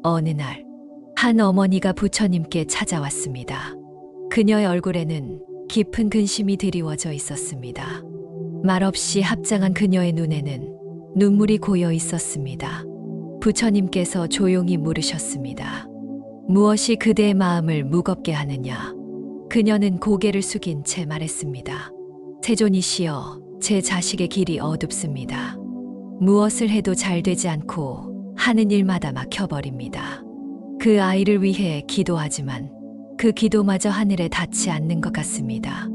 어느 날, 한 어머니가 부처님께 찾아왔습니다. 그녀의 얼굴에는 깊은 근심이 드리워져 있었습니다. 말없이 합장한 그녀의 눈에는 눈물이 고여 있었습니다. 부처님께서 조용히 물으셨습니다. 무엇이 그대의 마음을 무겁게 하느냐? 그녀는 고개를 숙인 채 말했습니다. 세존이시여, 제 자식의 길이 어둡습니다. 무엇을 해도 잘 되지 않고 하는 일마다 막혀버립니다. 그 아이를 위해 기도하지만 그 기도마저 하늘에 닿지 않는 것 같습니다.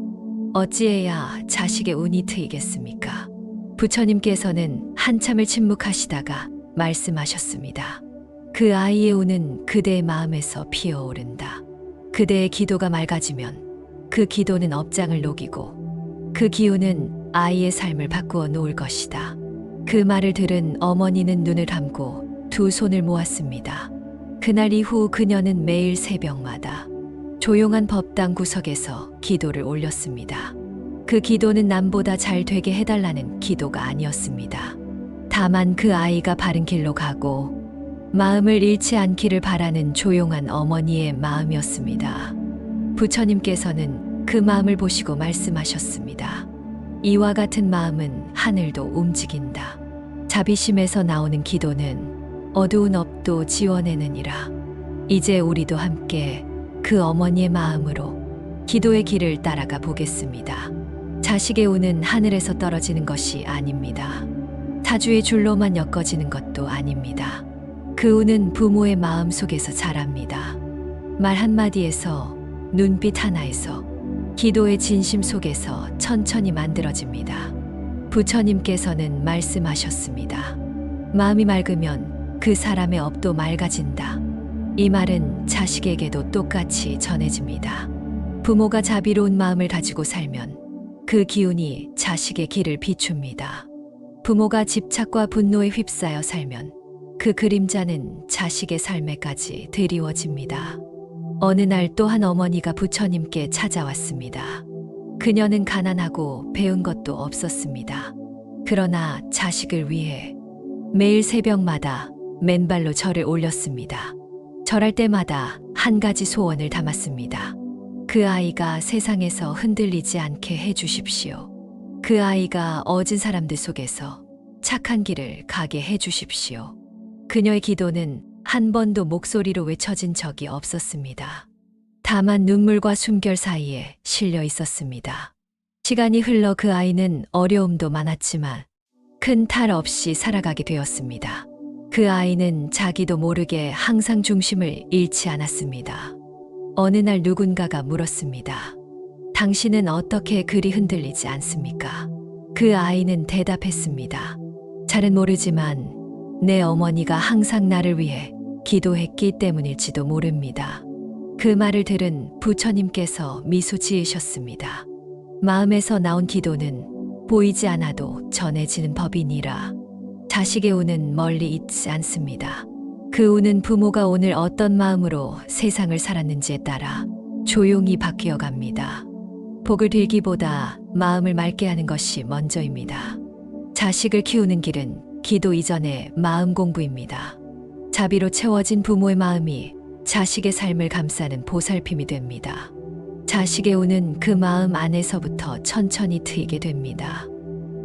어찌해야 자식의 운이 트이겠습니까? 부처님께서는 한참을 침묵하시다가 말씀하셨습니다. 그 아이의 운은 그대의 마음에서 피어오른다. 그대의 기도가 맑아지면 그 기도는 업장을 녹이고 그 기운은 아이의 삶을 바꾸어 놓을 것이다. 그 말을 들은 어머니는 눈을 감고 두 손을 모았습니다. 그날 이후 그녀는 매일 새벽마다 조용한 법당 구석에서 기도를 올렸습니다. 그 기도는 남보다 잘 되게 해달라는 기도가 아니었습니다. 다만 그 아이가 바른 길로 가고 마음을 잃지 않기를 바라는 조용한 어머니의 마음이었습니다. 부처님께서는 그 마음을 보시고 말씀하셨습니다. 이와 같은 마음은 하늘도 움직인다. 자비심에서 나오는 기도는 어두운 업도 지워내느니라. 이제 우리도 함께 그 어머니의 마음으로 기도의 길을 따라가 보겠습니다. 자식의 운은 하늘에서 떨어지는 것이 아닙니다. 사주의 줄로만 엮어지는 것도 아닙니다. 그 운은 부모의 마음 속에서 자랍니다. 말 한마디에서, 눈빛 하나에서, 기도의 진심 속에서 천천히 만들어집니다. 부처님께서는 말씀하셨습니다. 마음이 맑으면 그 사람의 업도 맑아진다. 이 말은 자식에게도 똑같이 전해집니다. 부모가 자비로운 마음을 가지고 살면 그 기운이 자식의 길을 비춥니다. 부모가 집착과 분노에 휩싸여 살면 그 그림자는 자식의 삶에까지 드리워집니다. 어느 날 또 한 어머니가 부처님께 찾아왔습니다. 그녀는 가난하고 배운 것도 없었습니다. 그러나 자식을 위해 매일 새벽마다 맨발로 절을 올렸습니다. 절할 때마다 한 가지 소원을 담았습니다. 그 아이가 세상에서 흔들리지 않게 해주십시오. 그 아이가 어진 사람들 속에서 착한 길을 가게 해주십시오. 그녀의 기도는 한 번도 목소리로 외쳐진 적이 없었습니다. 다만 눈물과 숨결 사이에 실려 있었습니다. 시간이 흘러 그 아이는 어려움도 많았지만 큰 탈 없이 살아가게 되었습니다. 그 아이는 자기도 모르게 항상 중심을 잃지 않았습니다. 어느 날 누군가가 물었습니다. 당신은 어떻게 그리 흔들리지 않습니까? 그 아이는 대답했습니다. 잘은 모르지만 내 어머니가 항상 나를 위해 기도했기 때문일지도 모릅니다. 그 말을 들은 부처님께서 미소 지으셨습니다. 마음에서 나온 기도는 보이지 않아도 전해지는 법이니라. 자식의 운은 멀리 있지 않습니다. 그 운은 부모가 오늘 어떤 마음으로 세상을 살았는지에 따라 조용히 바뀌어 갑니다. 복을 빌기보다 마음을 맑게 하는 것이 먼저입니다. 자식을 키우는 길은 기도 이전의 마음 공부입니다. 자비로 채워진 부모의 마음이 자식의 삶을 감싸는 보살핌이 됩니다. 자식의 운은 그 마음 안에서부터 천천히 트이게 됩니다.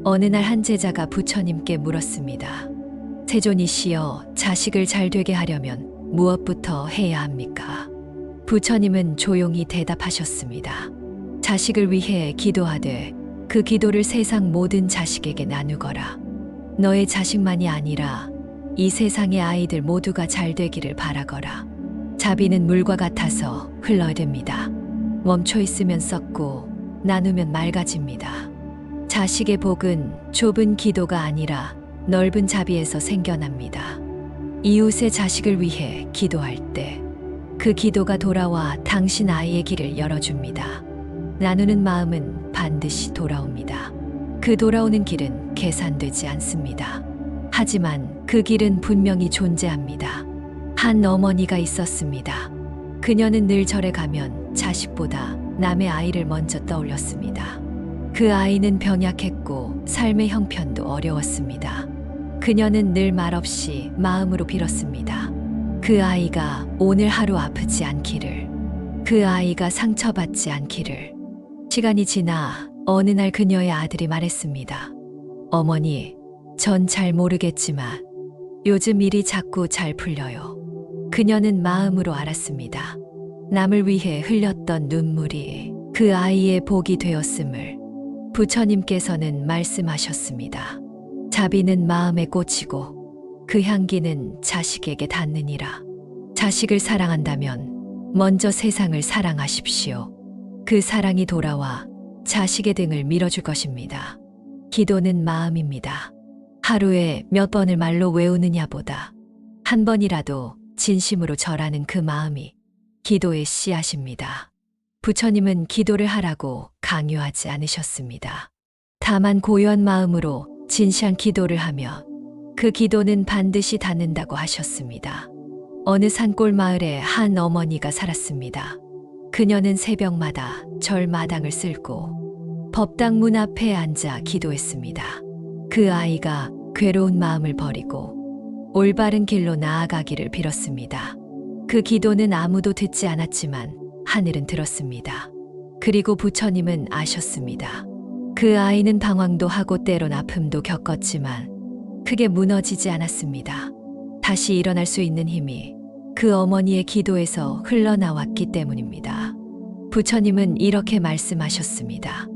어느 날 한 제자가 부처님께 물었습니다. 세존이시여, 자식을 잘 되게 하려면 무엇부터 해야 합니까? 부처님은 조용히 대답하셨습니다. 자식을 위해 기도하되 그 기도를 세상 모든 자식에게 나누거라. 너의 자식만이 아니라 이 세상의 아이들 모두가 잘 되기를 바라거라. 자비는 물과 같아서 흘러듭니다. 멈춰 있으면 썩고 나누면 맑아집니다. 자식의 복은 좁은 기도가 아니라 넓은 자비에서 생겨납니다. 이웃의 자식을 위해 기도할 때 그 기도가 돌아와 당신 아이의 길을 열어줍니다. 나누는 마음은 반드시 돌아옵니다. 그 돌아오는 길은 계산되지 않습니다. 하지만 그 길은 분명히 존재합니다. 한 어머니가 있었습니다. 그녀는 늘 절에 가면 자식보다 남의 아이를 먼저 떠올렸습니다. 그 아이는 병약했고 삶의 형편도 어려웠습니다. 그녀는 늘 말없이 마음으로 빌었습니다. 그 아이가 오늘 하루 아프지 않기를, 그 아이가 상처받지 않기를. 시간이 지나 어느 날 그녀의 아들이 말했습니다. 어머니, 전 잘 모르겠지만 요즘 일이 자꾸 잘 풀려요. 그녀는 마음으로 알았습니다. 남을 위해 흘렸던 눈물이 그 아이의 복이 되었음을. 부처님께서는 말씀하셨습니다. 자비는 마음에 꽂히고 그 향기는 자식에게 닿느니라. 자식을 사랑한다면 먼저 세상을 사랑하십시오. 그 사랑이 돌아와 자식의 등을 밀어줄 것입니다. 기도는 마음입니다. 하루에 몇 번을 말로 외우느냐보다 한 번이라도 진심으로 절하는 그 마음이 기도의 씨앗입니다. 부처님은 기도를 하라고 강요하지 않으셨습니다. 다만 고요한 마음으로 진시한 기도를 하면 그 기도는 반드시 닿는다고 하셨습니다. 어느 산골 마을에 한 어머니가 살았습니다. 그녀는 새벽마다 절마당을 쓸고 법당 문 앞에 앉아 기도했습니다. 그 아이가 괴로운 마음을 버리고 올바른 길로 나아가기를 빌었습니다. 그 기도는 아무도 듣지 않았지만 하늘은 들었습니다. 그리고 부처님은 아셨습니다. 그 아이는 방황도 하고 때론 아픔도 겪었지만 크게 무너지지 않았습니다. 다시 일어날 수 있는 힘이 그 어머니의 기도에서 흘러나왔기 때문입니다. 부처님은 이렇게 말씀하셨습니다.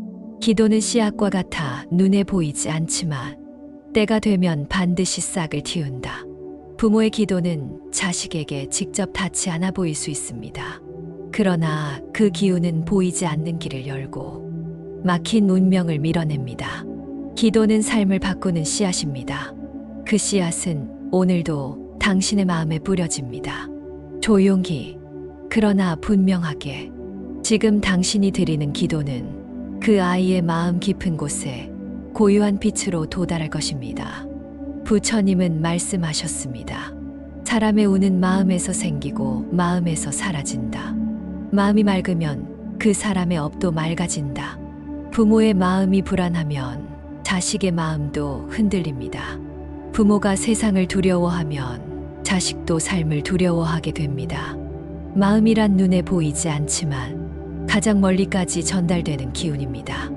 기도는 씨앗과 같아 눈에 보이지 않지만 때가 되면 반드시 싹을 틔운다. 부모의 기도는 자식에게 직접 닿지 않아 보일 수 있습니다. 그러나 그 기운은 보이지 않는 길을 열고 막힌 운명을 밀어냅니다. 기도는 삶을 바꾸는 씨앗입니다. 그 씨앗은 오늘도 당신의 마음에 뿌려집니다. 조용히, 그러나 분명하게. 지금 당신이 드리는 기도는 그 아이의 마음 깊은 곳에 고요한 빛으로 도달할 것입니다. 부처님은 말씀하셨습니다. 사람의 운은 마음에서 생기고 마음에서 사라진다. 마음이 맑으면 그 사람의 업도 맑아진다. 부모의 마음이 불안하면 자식의 마음도 흔들립니다. 부모가 세상을 두려워하면 자식도 삶을 두려워하게 됩니다. 마음이란 눈에 보이지 않지만 가장 멀리까지 전달되는 기운입니다.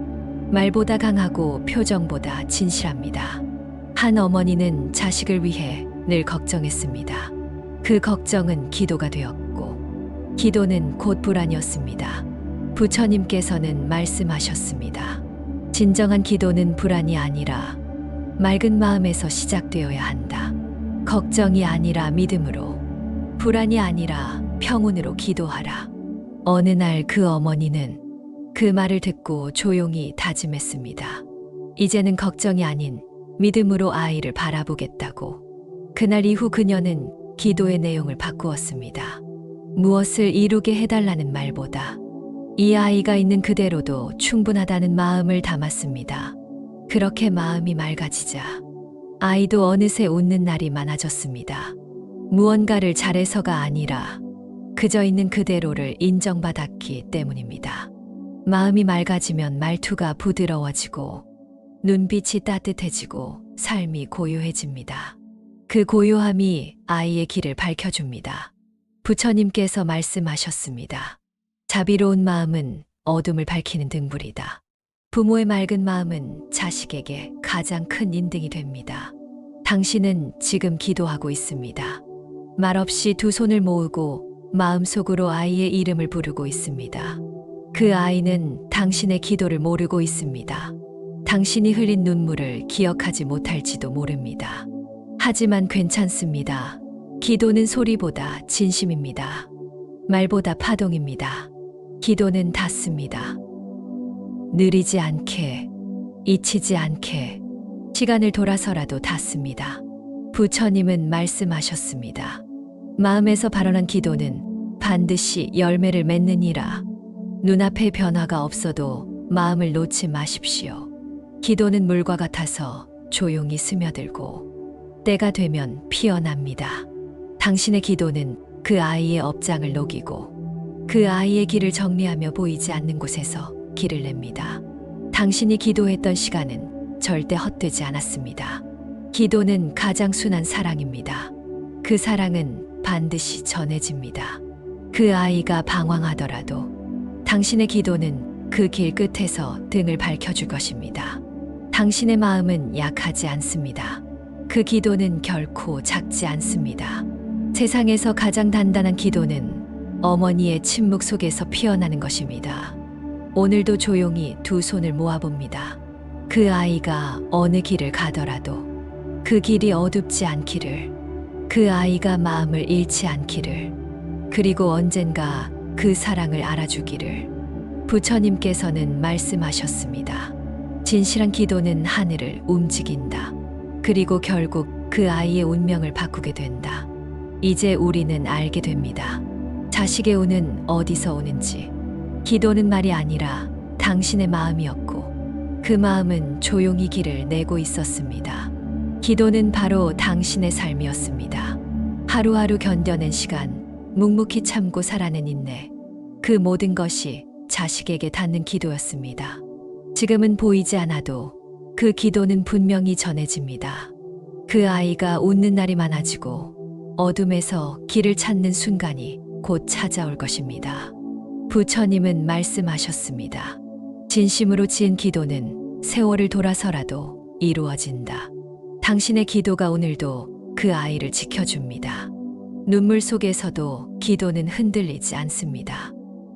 말보다 강하고 표정보다 진실합니다. 한 어머니는 자식을 위해 늘 걱정했습니다. 그 걱정은 기도가 되었고 기도는 곧 불안이었습니다. 부처님께서는 말씀하셨습니다. 진정한 기도는 불안이 아니라 맑은 마음에서 시작되어야 한다. 걱정이 아니라 믿음으로, 불안이 아니라 평온으로 기도하라. 어느 날 그 어머니는 그 말을 듣고 조용히 다짐했습니다. 이제는 걱정이 아닌 믿음으로 아이를 바라보겠다고. 그날 이후 그녀는 기도의 내용을 바꾸었습니다. 무엇을 이루게 해달라는 말보다 이 아이가 있는 그대로도 충분하다는 마음을 담았습니다. 그렇게 마음이 맑아지자 아이도 어느새 웃는 날이 많아졌습니다. 무언가를 잘해서가 아니라 그저 있는 그대로를 인정받았기 때문입니다. 마음이 맑아지면 말투가 부드러워지고 눈빛이 따뜻해지고 삶이 고요해집니다. 그 고요함이 아이의 길을 밝혀줍니다. 부처님께서 말씀하셨습니다. 자비로운 마음은 어둠을 밝히는 등불이다. 부모의 맑은 마음은 자식에게 가장 큰 인등이 됩니다. 당신은 지금 기도하고 있습니다. 말없이 두 손을 모으고 마음속으로 아이의 이름을 부르고 있습니다. 그 아이는 당신의 기도를 모르고 있습니다. 당신이 흘린 눈물을 기억하지 못할지도 모릅니다. 하지만 괜찮습니다. 기도는 소리보다 진심입니다. 말보다 파동입니다. 기도는 닿습니다. 느리지 않게, 잊히지 않게, 시간을 돌아서라도 닿습니다. 부처님은 말씀하셨습니다. 마음에서 발언한 기도는 반드시 열매를 맺느니라. 눈앞에 변화가 없어도 마음을 놓지 마십시오. 기도는 물과 같아서 조용히 스며들고 때가 되면 피어납니다. 당신의 기도는 그 아이의 업장을 녹이고 그 아이의 길을 정리하며 보이지 않는 곳에서 길을 냅니다. 당신이 기도했던 시간은 절대 헛되지 않았습니다. 기도는 가장 순한 사랑입니다. 그 사랑은 반드시 전해집니다. 그 아이가 방황하더라도 당신의 기도는 그 길 끝에서 등을 밝혀줄 것입니다. 당신의 마음은 약하지 않습니다. 그 기도는 결코 작지 않습니다. 세상에서 가장 단단한 기도는 어머니의 침묵 속에서 피어나는 것입니다. 오늘도 조용히 두 손을 모아봅니다. 그 아이가 어느 길을 가더라도 그 길이 어둡지 않기를, 그 아이가 마음을 잃지 않기를, 그리고 언젠가 그 사랑을 알아주기를. 부처님께서는 말씀하셨습니다. 진실한 기도는 하늘을 움직인다. 그리고 결국 그 아이의 운명을 바꾸게 된다. 이제 우리는 알게 됩니다. 자식의 운은 어디서 오는지. 기도는 말이 아니라 당신의 마음이었고, 그 마음은 조용히 길을 내고 있었습니다. 기도는 바로 당신의 삶이었습니다. 하루하루 견뎌낸 시간, 묵묵히 참고 살아낸 인내, 그 모든 것이 자식에게 닿는 기도였습니다. 지금은 보이지 않아도 그 기도는 분명히 전해집니다. 그 아이가 웃는 날이 많아지고 어둠에서 길을 찾는 순간이 곧 찾아올 것입니다. 부처님은 말씀하셨습니다. 진심으로 지은 기도는 세월을 돌아서라도 이루어진다. 당신의 기도가 오늘도 그 아이를 지켜줍니다. 눈물 속에서도 기도는 흔들리지 않습니다.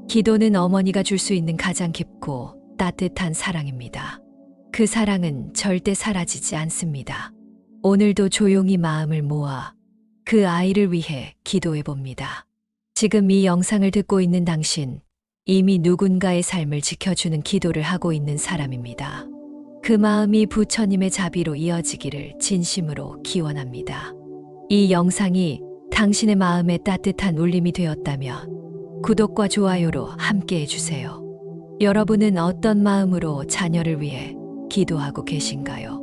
기도는 어머니가 줄 수 있는 가장 깊고 따뜻한 사랑입니다. 그 사랑은 절대 사라지지 않습니다. 오늘도 조용히 마음을 모아 그 아이를 위해 기도해 봅니다. 지금 이 영상을 듣고 있는 당신, 이미 누군가의 삶을 지켜주는 기도를 하고 있는 사람입니다. 그 마음이 부처님의 자비로 이어지기를 진심으로 기원합니다. 이 영상이 당신의 마음에 따뜻한 울림이 되었다면 구독과 좋아요로 함께 해주세요. 여러분은 어떤 마음으로 자녀를 위해 기도하고 계신가요?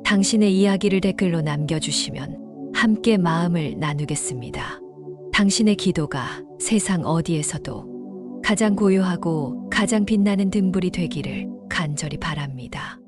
당신의 이야기를 댓글로 남겨주시면 함께 마음을 나누겠습니다. 당신의 기도가 세상 어디에서도 가장 고요하고 가장 빛나는 등불이 되기를 간절히 바랍니다.